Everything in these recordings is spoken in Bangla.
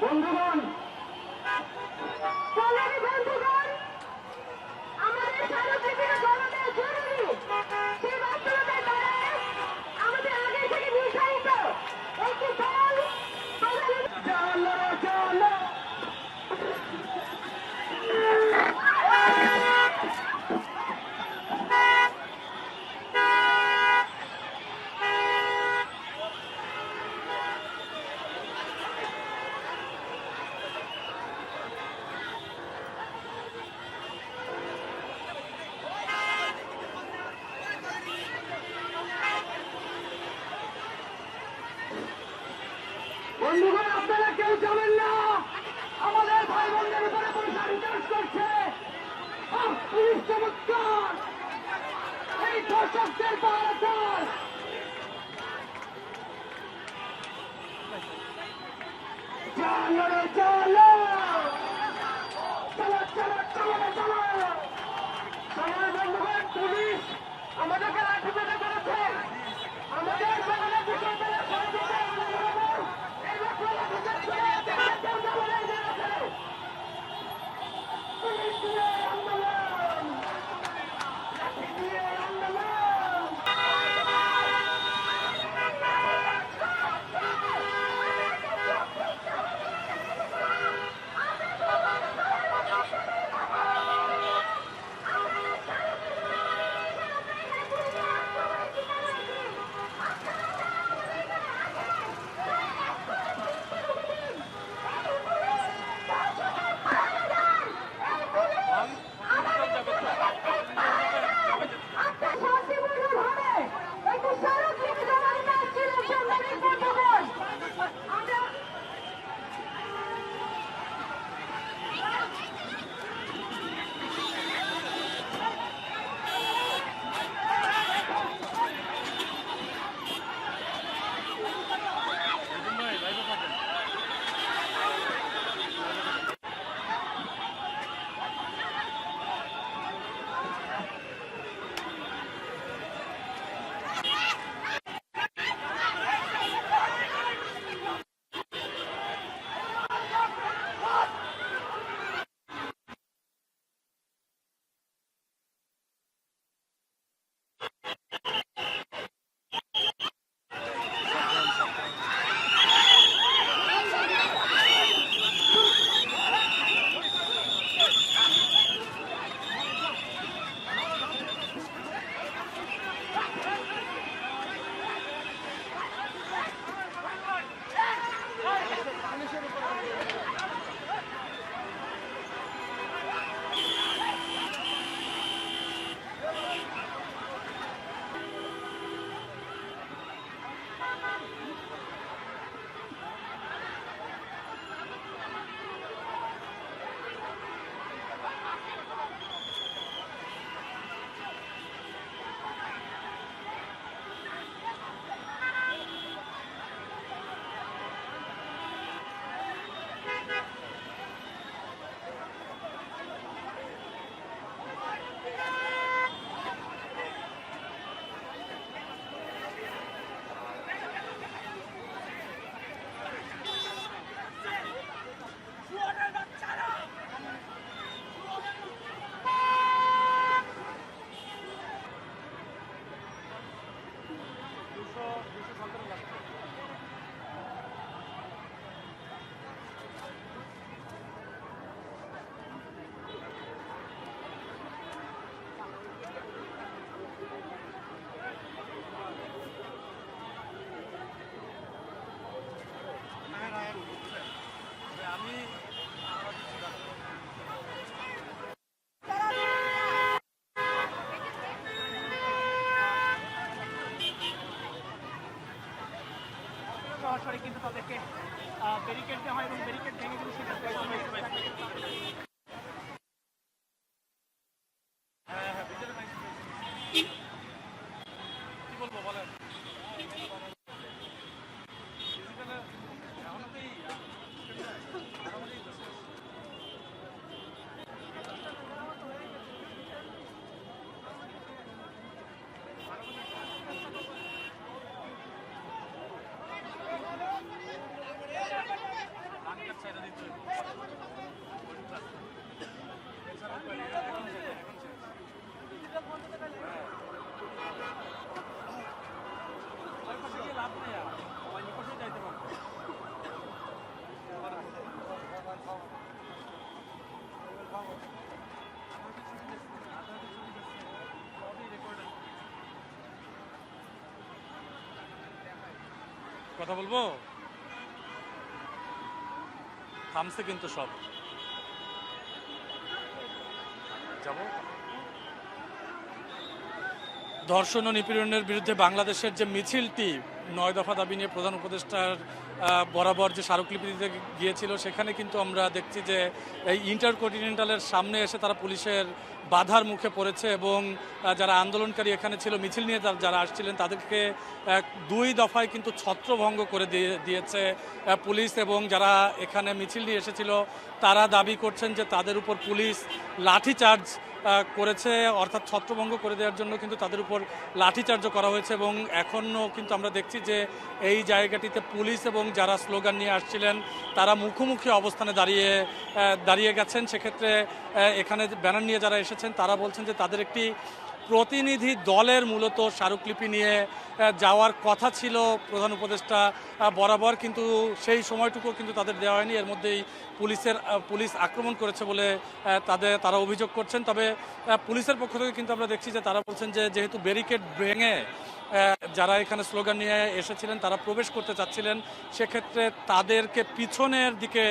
বন্ধুগণ আমাদের সার্বজনীন জনতা জরুরি সেই বাস্তবতায় দাঁড়ায় আমাদের আগে থেকে নির্ধারিত একটি দল বন্ধুগণ আপনারা কেউ যাবেন না আমাদের ভাই বোনদের উপরে পুলিশ ইন্টারেস্ট করছে পুলিশ চমৎকার এই দর্শকদের পাহারাদার চলো রে চলো চলো চলো চলো রে চলো চলো বন্ধুগণ পুলিশ আমাদেরকে লাঠি পেটা করেছে আমাদের সেখানে বিষয় পেলে সরে দিতে তাদেরকে ব্যারিকেড দেওয়া হয় এবং ব্যারিকেড ভেঙে কিন্তু সেক্ষেত্রে কি বলবো বলেন লাভ নেই আর নিকটে যাইতে পারবো কথা বলবো থামছে কিন্তু সব যাবো ধর্ষণ ও নিপীড়নের বিরুদ্ধে বাংলাদেশের যে মিছিলটি 9 দফা দাবি নিয়ে প্রধান উপদেষ্টার বরাবর যে স্মারকলিপি দিতে গিয়েছিল সেখানে কিন্তু আমরা দেখছি যে এই ইন্টারকন্টিনেন্টালের সামনে এসে তারা পুলিশের বাধার মুখে পড়েছে এবং যারা আন্দোলনকারী এখানে ছিল মিছিল নিয়ে যারা আসছিলেন তাদেরকে 2 দফায় কিন্তু ছত্রভঙ্গ করে দিয়েছে পুলিশ এবং যারা এখানে মিছিল নিয়ে এসেছিল তারা দাবি করছেন যে তাদের উপর পুলিশ লাঠিচার্জ করেছে, অর্থাৎ ছত্রভঙ্গ করে দেওয়ার জন্য কিন্তু তাদের উপর লাঠিচার্জও করা হয়েছে এবং এখনও কিন্তু আমরা দেখছি যে এই জায়গাটিতে পুলিশ এবং যারা স্লোগান নিয়ে আসছিলেন তারা মুখোমুখি অবস্থানে দাঁড়িয়ে গেছেন। সেক্ষেত্রে এখানে ব্যানার নিয়ে যারা এসেছেন তারা বলছেন যে তাদের একটি প্রতিনিধি দলের মূলত স্মারকলিপি নিয়ে যাওয়ার কথা ছিল প্রধান উপদেষ্টা বরাবর, কিন্তু সেই সময়টুকু কিন্তু তাদের দেওয়া হয়নি। এর মধ্যেই পুলিশ আক্রমণ করেছে বলে তারা অভিযোগ করছেন। তবে পুলিশের পক্ষ থেকে কিন্তু আমরা দেখছি যে তারা বলছেন যে যেহেতু ব্যারিকেড ভেঙে যারা এখানে স্লোগান নিয়ে এসেছিলেন তারা প্রবেশ করতে চাচ্ছিলেন, সেক্ষেত্রে তাদেরকে পিছনের দিকে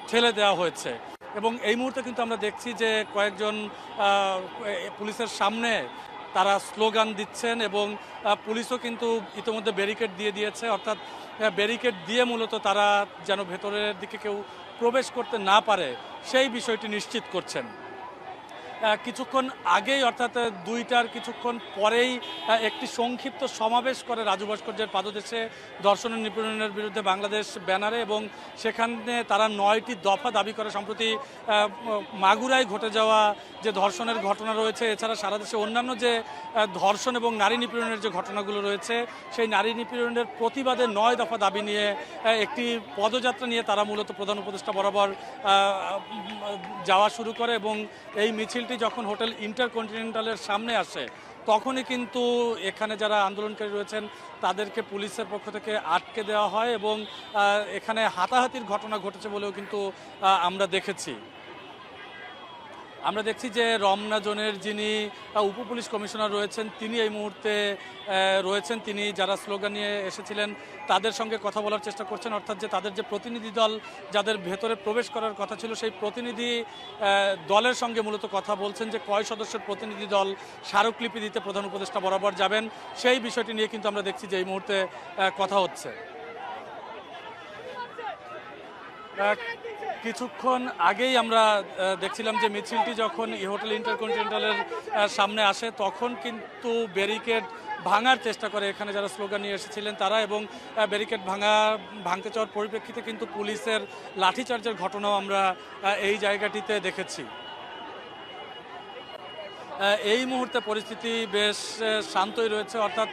ঠেলে দেওয়া হয়েছে এবং এই মুহূর্তে কিন্তু আমরা দেখছি যে কয়েকজন পুলিশের সামনে তারা স্লোগান দিচ্ছেন এবং পুলিশও কিন্তু ইতিমধ্যে ব্যারিকেড দিয়ে দিয়েছে, অর্থাৎ ব্যারিকেড দিয়ে মূলত তারা যেন ভেতরের দিকে কেউ প্রবেশ করতে না পারে সেই বিষয়টি নিশ্চিত করছেন। কিছুক্ষণ আগেই অর্থাৎ 2টার কিছুক্ষণ পরেই একটি সংক্ষিপ্ত সমাবেশ করে রাজু ভাস্কর্যের পাদদেশে ধর্ষণ ও নিপীড়নের বিরুদ্ধে বাংলাদেশ ব্যানারে এবং সেখানে তারা 9টি দফা দাবি করে। সম্প্রতি মাগুরায় ঘটে যাওয়া যে ধর্ষণের ঘটনা রয়েছে, এছাড়া সারা দেশে অন্যান্য যে ধর্ষণ এবং নারী নিপীড়নের যে ঘটনাগুলো রয়েছে সেই নারী নিপীড়নের প্রতিবাদে 9 দফা দাবি নিয়ে একটি পদযাত্রা নিয়ে তারা মূলত প্রধান উপদেষ্টা বরাবর যাওয়া শুরু করে এবং এই মিছিল যখন হোটেল ইন্টারকন্টিনেন্টালের সামনে আসে তখনই কিন্তু এখানে যারা আন্দোলনকারী রয়েছেন তাদেরকে পুলিশের পক্ষ থেকে আটকে দেওয়া হয় এবং এখানে হাতাহাতির ঘটনা ঘটেছে বলেও কিন্তু আমরা দেখছি যে রমনা জোনের যিনি উপপুলিশ কমিশনার রয়েছেন তিনি এই মুহূর্তে রয়েছেন, তিনি যারা স্লোগান নিয়ে এসেছিলেন তাদের সঙ্গে কথা বলার চেষ্টা করছেন, অর্থাৎ যে তাদের যে প্রতিনিধি দল যাদের ভেতরে প্রবেশ করার কথা ছিল সেই প্রতিনিধি দলের সঙ্গে মূলত কথা বলছেন যে কয় সদস্যের প্রতিনিধি দল স্মারকলিপি দিতে প্রধান উপদেষ্টা বরাবর যাবেন সেই বিষয়টি নিয়ে কিন্তু আমরা দেখছি যে এই মুহূর্তে কথা হচ্ছে। কিছুক্ষণ আগেই আমরা দেখছিলাম যে মিছিলটি যখন হোটেল ইন্টারকন্টিনেন্টালের সামনে আসে তখন কিন্তু ব্যারিকেড ভাঙার চেষ্টা করে এখানে যারা স্লোগান নিয়ে এসেছিলেন তারা এবং ব্যারিকেড ভাঙতে চাওয়ার পরিপ্রেক্ষিতে কিন্তু পুলিশের লাঠিচার্জের ঘটনাও আমরা এই জায়গাটিতে দেখেছি। এই মুহূর্তে পরিস্থিতি বেশ শান্তই রয়েছে, অর্থাৎ